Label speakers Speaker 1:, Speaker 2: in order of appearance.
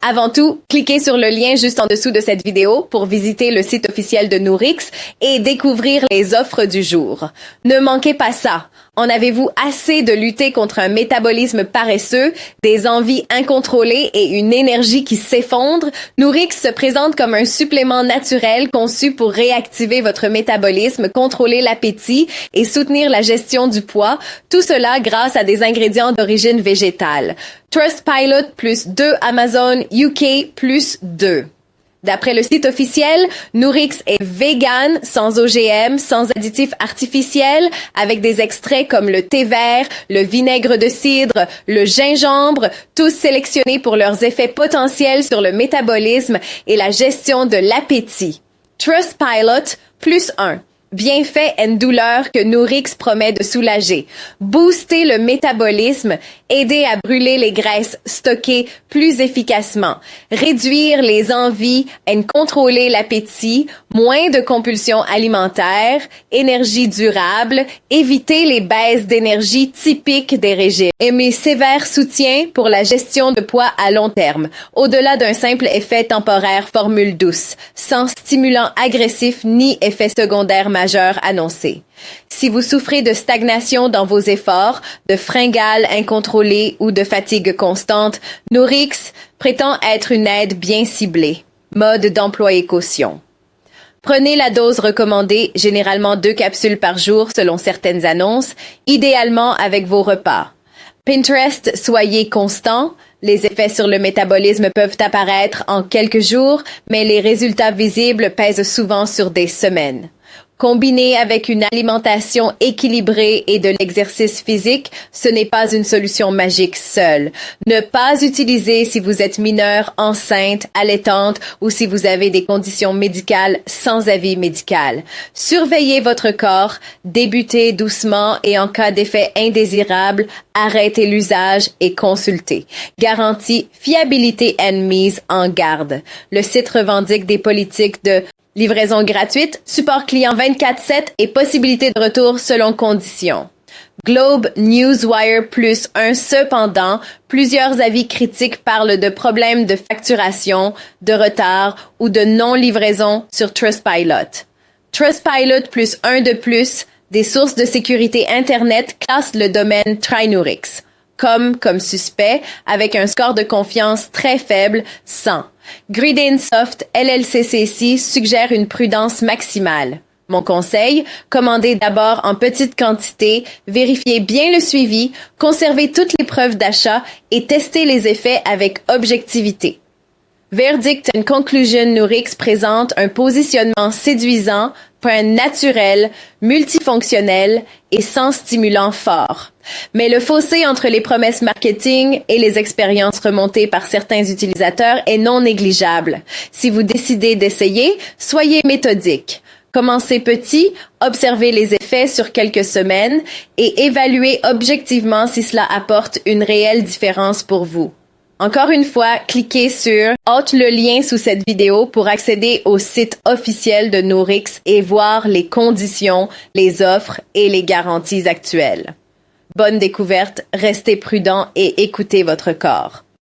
Speaker 1: Avant tout, cliquez sur le lien juste en dessous de cette vidéo pour visiter le site officiel de Nourix et découvrir les offres du jour. Ne manquez pas ça. En avez-vous assez de lutter contre un métabolisme paresseux, des envies incontrôlées et une énergie qui s'effondre? Nourix se présente comme un supplément naturel conçu pour réactiver votre métabolisme, contrôler l'appétit et soutenir la gestion du poids, tout cela grâce à des ingrédients d'origine végétale. Trustpilot plus 2 Amazon UK plus 2. D'après le site officiel, Nourix est vegan, sans OGM, sans additifs artificiels, avec des extraits comme le thé vert, le vinaigre de cidre, le gingembre, tous sélectionnés pour leurs effets potentiels sur le métabolisme et la gestion de l'appétit. Trustpilot plus 1. Bienfaits et douleurs que Nourix promet de soulager. Booster le métabolisme, aider à brûler les graisses stockées plus efficacement, réduire les envies et contrôler l'appétit, moins de compulsions alimentaires, énergie durable, éviter les baisses d'énergie typiques des régimes et mes sévères soutiens pour la gestion de poids à long terme, au-delà d'un simple effet temporaire formule douce, sans stimulant agressif ni effet secondaire majeur annoncé. Si vous souffrez de stagnation dans vos efforts, de fringales incontrôlées ou de fatigue constante, Nourix prétend être une aide bien ciblée. Mode d'emploi et caution. Prenez la dose recommandée, généralement 2 capsules par jour selon certaines annonces, idéalement avec vos repas. Pinterest, soyez constant. Les effets sur le métabolisme peuvent apparaître en quelques jours, mais les résultats visibles pèsent souvent sur des semaines. Combiné avec une alimentation équilibrée et de l'exercice physique, ce n'est pas une solution magique seule. Ne pas utiliser si vous êtes mineur, enceinte, allaitante ou si vous avez des conditions médicales sans avis médical. Surveillez votre corps, débutez doucement et en cas d'effet indésirable, arrêtez l'usage et consultez. Garantie, fiabilité et mise en garde. Le site revendique des politiques de livraison gratuite, support client 24/7 et possibilité de retour selon conditions. Globe Newswire plus 1. Cependant, plusieurs avis critiques parlent de problèmes de facturation, de retard ou de non-livraison sur Trustpilot. Trustpilot plus 1 de plus, des sources de sécurité Internet classent le domaine TryNourix comme suspect avec un score de confiance très faible, 100. Gridinsoft LLCCC suggère une prudence maximale. Mon conseil, commandez d'abord en petite quantité, vérifiez bien le suivi, conservez toutes les preuves d'achat et testez les effets avec objectivité. Verdict and Conclusion Nourix présente un positionnement séduisant, point naturel, multifonctionnel et sans stimulant fort. Mais le fossé entre les promesses marketing et les expériences remontées par certains utilisateurs est non négligeable. Si vous décidez d'essayer, soyez méthodique. Commencez petit, observez les effets sur quelques semaines et évaluez objectivement si cela apporte une réelle différence pour vous. Encore une fois, cliquez sur le lien sous cette vidéo pour accéder au site officiel de Nourix et voir les conditions, les offres et les garanties actuelles. Bonne découverte, restez prudent et écoutez votre corps.